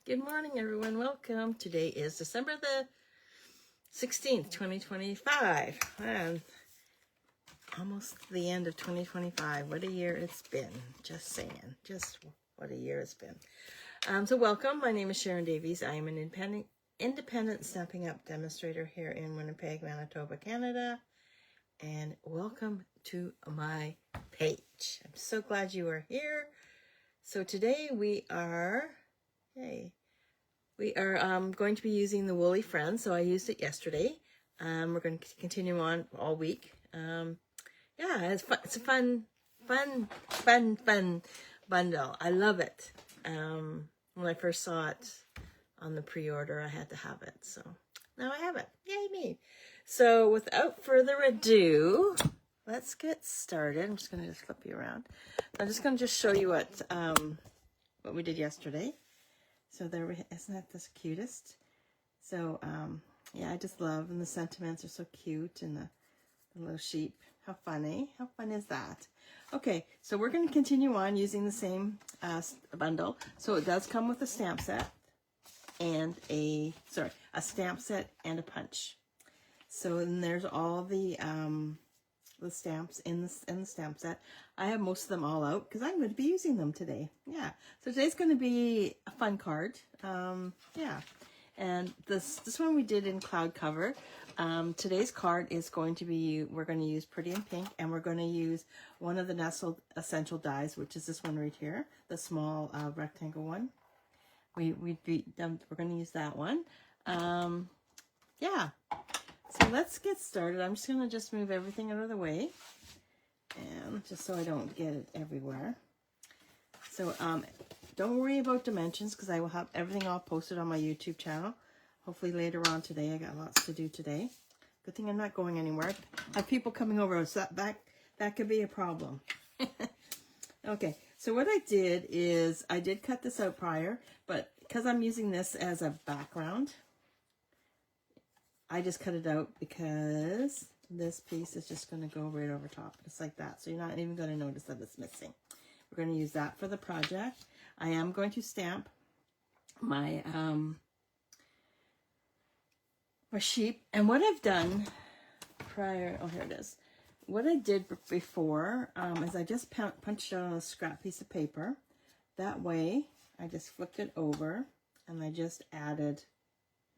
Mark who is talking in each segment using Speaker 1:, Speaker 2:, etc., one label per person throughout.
Speaker 1: Good morning, everyone. Welcome. Today is December the 16th, 2025. And almost the end of 2025. What a year it's been. Just saying. Just what a year it's been. So welcome. My name is Sharon Davies. I am an independent Stampin' Up! Demonstrator here in Winnipeg, Manitoba, Canada. And welcome to my page. I'm so glad you are here. So today we are... We are going to be using the Woolly Friend. So I used it yesterday. We're going to continue on all week. Yeah, it's fun. It's a fun bundle. I love it. When I first saw it on the pre-order, I had to have it. So now I have it. Yay me. So without further ado, let's get started. I'm just going to just flip you around. I'm just going to just show you what we did yesterday. So there we, isn't that the cutest? So, yeah, I just love, and the sentiments are so cute, and the little sheep. How funny. How fun is that? Okay, so we're going to continue on using the same bundle. So it does come with a stamp set and a stamp set and a punch. So then there's all the stamps in the stamp set. I have most of them all out because I'm going to be using them today. Yeah, so today's going to be a fun card. Yeah, and this one we did in cloud cover. Today's card is going to be, we're going to use Pretty in Pink, and we're going to use one of the Nestled Essential dies, which is this one right here, the small rectangle one. We're going to use that one. Yeah. So let's get started. I'm just going to move everything out of the way, and just so I don't get it everywhere. So don't worry about dimensions because I will have everything all posted on my YouTube channel. Hopefully later on today. I got lots to do today. Good thing I'm not going anywhere. I have people coming over, so that could be a problem. Okay, so what I did is I did cut this out prior, but because I'm using this as a background, I just cut it out because this piece is just going to go right over top. Just like that. So you're not even going to notice that it's missing. We're going to use that for the project. I am going to stamp my my sheep. And what I've done prior, oh, here it is. What I did before is I just punched it on a scrap piece of paper. That way, I just flipped it over and I just added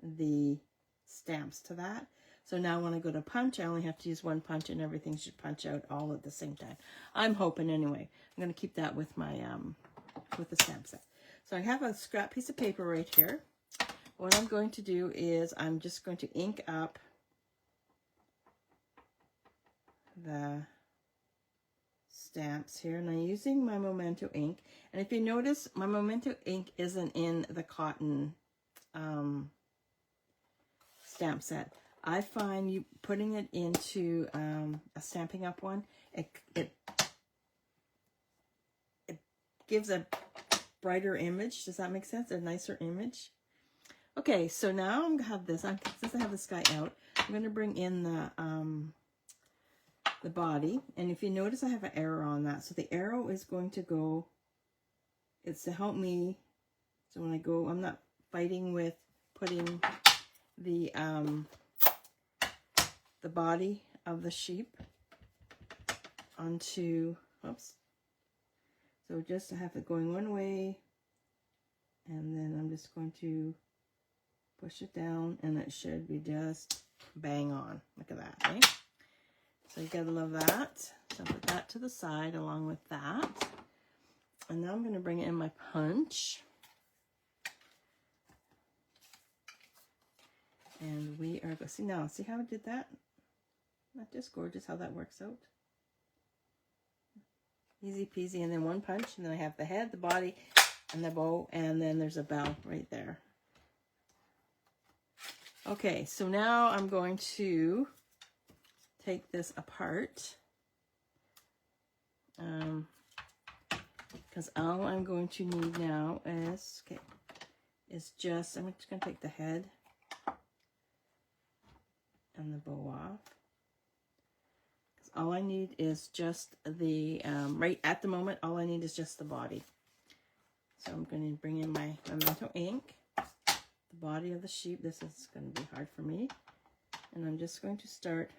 Speaker 1: the stamps to that. So now when I go to punch, I only have to use one punch and everything should punch out all at the same time. I'm hoping anyway. I'm going to keep that with my with the stamp set. So I have a scrap piece of paper right here. What I'm going to do is I'm just going to ink up the stamps here, and I'm using my Memento ink. And if you notice, my Memento ink isn't in the cotton stamp set. I find you putting it into a Stampin' Up! One, it gives a brighter image. Does that make sense? A nicer image. Okay, so now I'm gonna have this. Since I have this guy out, I'm going to bring in the body. And if you notice, I have an arrow on that. So the arrow is going to go. It's to help me. So when I go, I'm not fighting with putting the body of the sheep onto, oops. So just to have it going one way, and then I'm just going to push it down, and it should be just bang on. Look at that, right? So you gotta love that. So I'll put that to the side along with that. And now I'm gonna bring in my punch. And we are going to see how I did that? Not just gorgeous how that works out. Easy peasy, and then one punch, and then I have the head, the body, and the bow, and then there's a bell right there. Okay, so now I'm going to take this apart. Because all I'm going to need now is, I'm just going to take the head and the bow off. Because all I need is just the, right at the moment, all I need is just the body. So I'm going to bring in my Memento ink, the body of the sheep. This is going to be hard for me. And I'm just going to start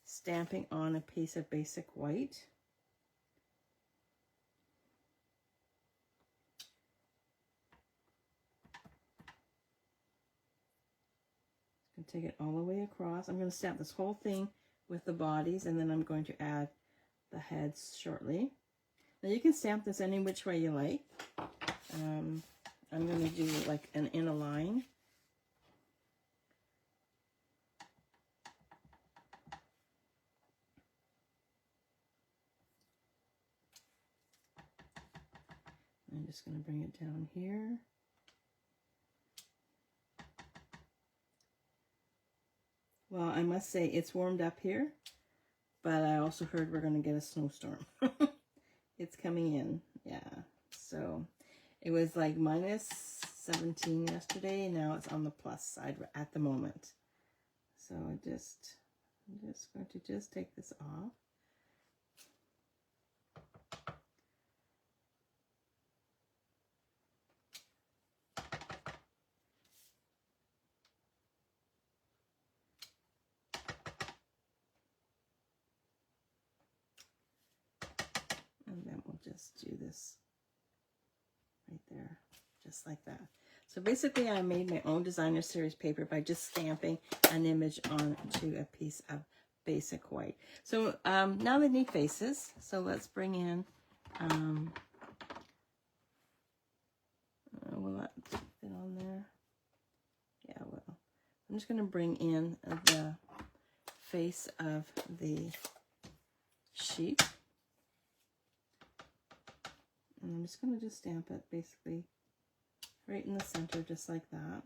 Speaker 1: stamping on a piece of basic white. I'm going to take it all the way across. I'm going to stamp this whole thing with the bodies, and then I'm going to add the heads shortly. Now you can stamp this any which way you like. I'm going to do like an in a line. I'm just going to bring it down here. Well, I must say it's warmed up here, but I also heard we're going to get a snowstorm. It's coming in, yeah. So it was like -17 yesterday, and now it's on the plus side at the moment. So I'm just going to take this off. And then we'll just do this right there, just like that. So basically I made my own designer series paper by just stamping an image onto a piece of basic white. So now they need faces. So let's bring in, will that fit on there? Yeah, well, I'm just going to bring in the face of the sheep. And I'm just going to just stamp it basically right in the center, just like that.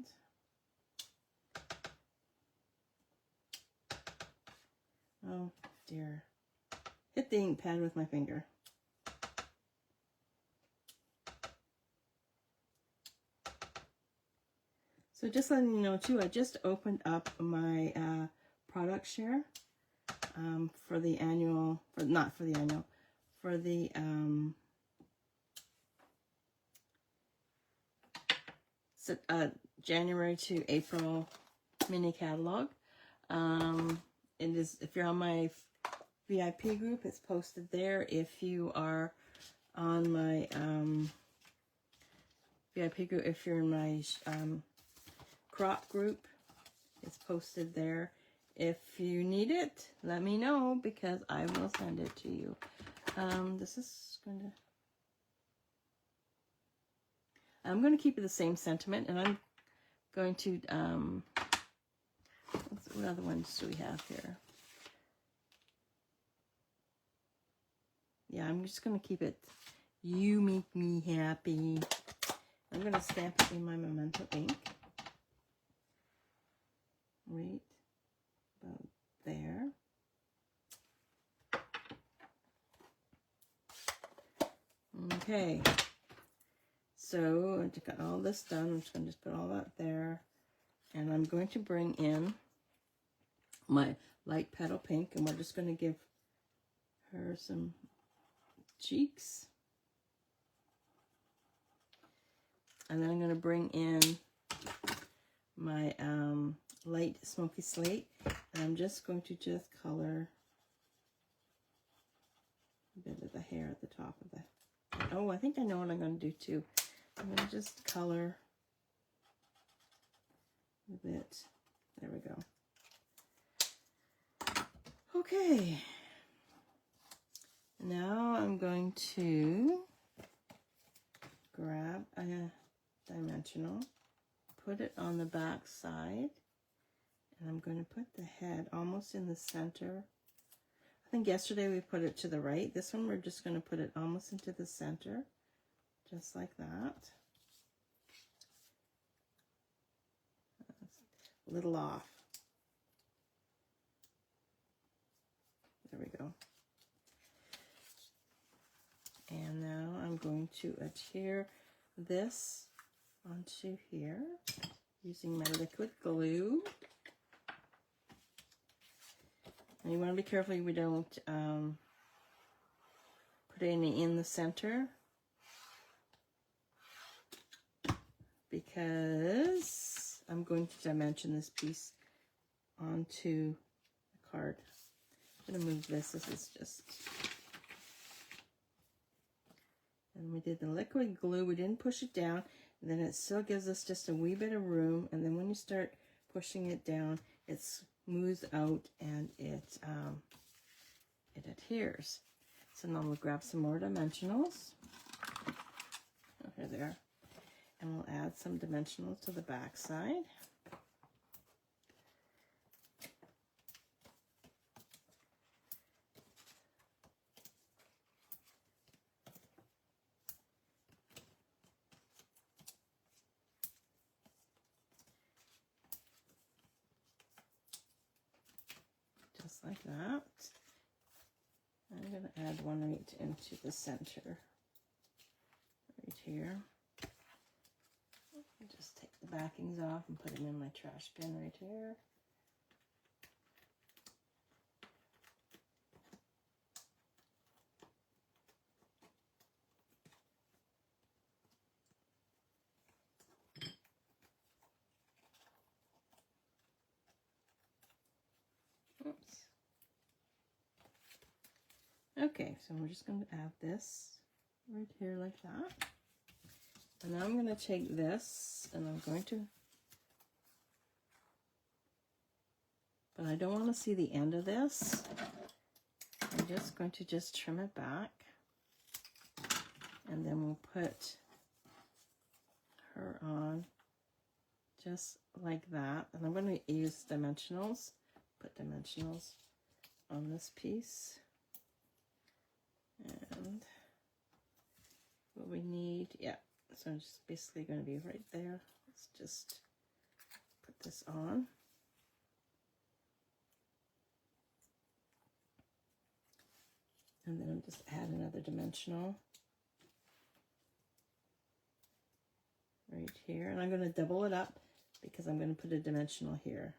Speaker 1: Oh dear. Hit the ink pad with my finger. So just letting you know too, I just opened up my product share for the annual, for the January to April mini catalog. It is, if you're on my VIP group, it's posted there. If you are on my VIP group, if you're in my crop group, it's posted there. If you need it, let me know, because I will send it to you. This is going to, I'm going to keep it the same sentiment, and I'm going to, what other ones do we have here? Yeah, I'm just going to keep it, you make me happy. I'm going to stamp it in my Memento ink. Right about there. Okay. So I just got all this done. I'm just going to put all that there. And I'm going to bring in my light petal pink, and we're just going to give her some cheeks. And then I'm going to bring in my light smoky slate, and I'm just going to just color a bit of the hair at the top of the, oh, I think I know what I'm going to do too. I'm going to just color a bit. There we go. Okay. Now I'm going to grab a dimensional, put it on the back side, and I'm going to put the head almost in the center. I think yesterday we put it to the right. This one we're just going to put it almost into the center, just like that. A little off. There we go. And now I'm going to adhere this onto here using my liquid glue. And you want to be careful we don't put any in the center. because I'm going to dimension this piece onto the card. I'm going to move this. This is just... And we did the liquid glue. We didn't push it down. And then it still gives us just a wee bit of room. And then when you start pushing it down, it smooths out and it adheres. So now we'll grab some more dimensionals. Over there. And we'll add some dimensionals to the back side. Just like that. I'm going to add one right into the center, right here. Just take the backings off and put them in my trash bin right here. Oops. Okay, so we're just going to add this right here like that. And now I'm going to take this and I'm going to, but I don't want to see the end of this. I'm just going to trim it back. And then we'll put her on just like that. And I'm going to use dimensionals, put dimensionals on this piece. And what we need, yeah. So I'm just basically going to be right there. Let's just put this on. And then just add another dimensional right here. And I'm going to double it up because I'm going to put a dimensional here.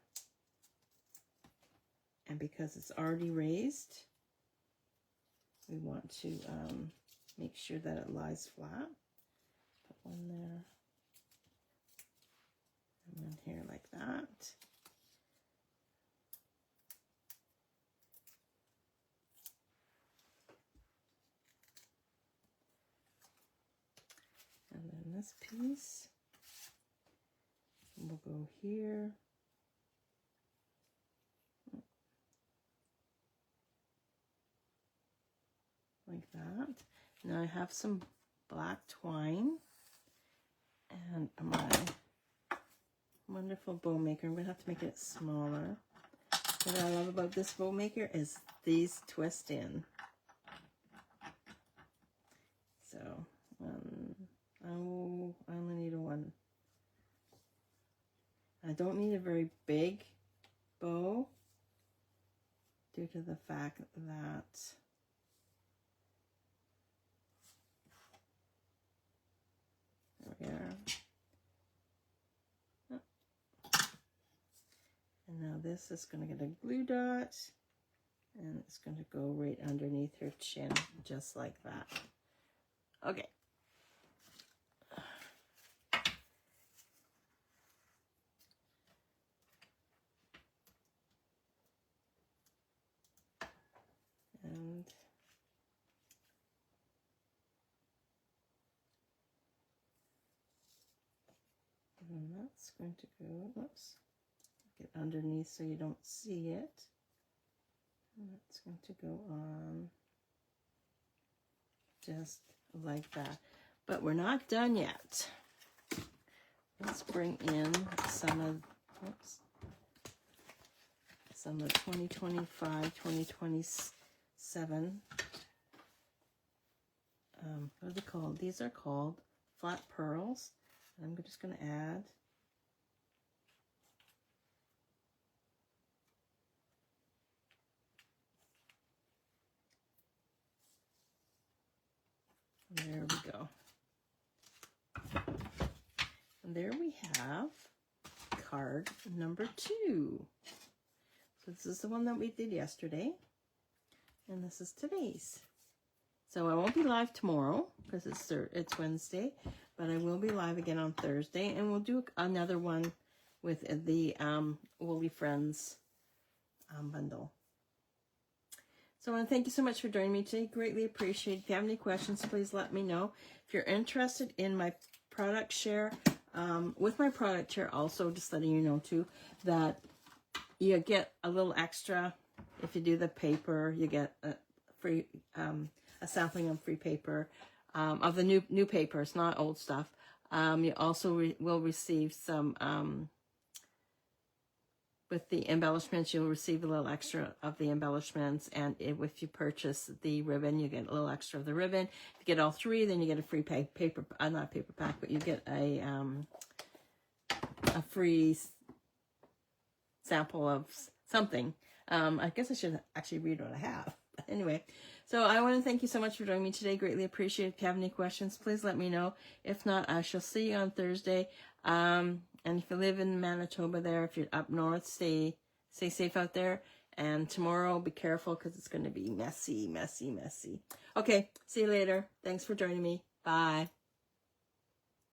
Speaker 1: And because it's already raised, we want to make sure that it lies flat. Put one there, and one here like that. And then this piece, we'll go here. Like that. Now I have some black twine and my wonderful bow maker. I'm going to have to make it smaller. What I love about this bow maker is these twist in. So, oh, I only need a one. I don't need a very big bow due to the fact that there. And now this is going to get a glue dot and it's going to go right underneath her chin just like that. Okay. And that's going to go, oops, get underneath so you don't see it. And that's going to go on just like that. But we're not done yet. Let's bring in some of, oops, some of 2025, 2027. What are they called? These are called flat pearls. I'm just going to add there we go. And there we have card number 2. So this is the one that we did yesterday, and this is today's. So I won't be live tomorrow because it's Wednesday, but I will be live again on Thursday, and we'll do another one with the Woolly Friends bundle. So I want to thank you so much for joining me today. Greatly appreciate it. If you have any questions, please let me know. If you're interested in my product share, with my product share also, just letting you know too, that you get a little extra. If you do the paper, you get a free, a sampling of free paper, of the new paper. It's not old stuff. You also will receive some, with the embellishments, you'll receive a little extra of the embellishments. And if you purchase the ribbon, you get a little extra of the ribbon. If you get all three, then you get a free paper, not a paper pack, but you get a free sample of something. I guess I should actually read what I have. But anyway, so I want to thank you so much for joining me today. Greatly appreciate it. If you have any questions, please let me know. If not, I shall see you on Thursday. And if you live in Manitoba there, if you're up north, stay safe out there. And tomorrow, be careful because it's going to be messy, messy, messy. Okay, see you later. Thanks for joining me. Bye.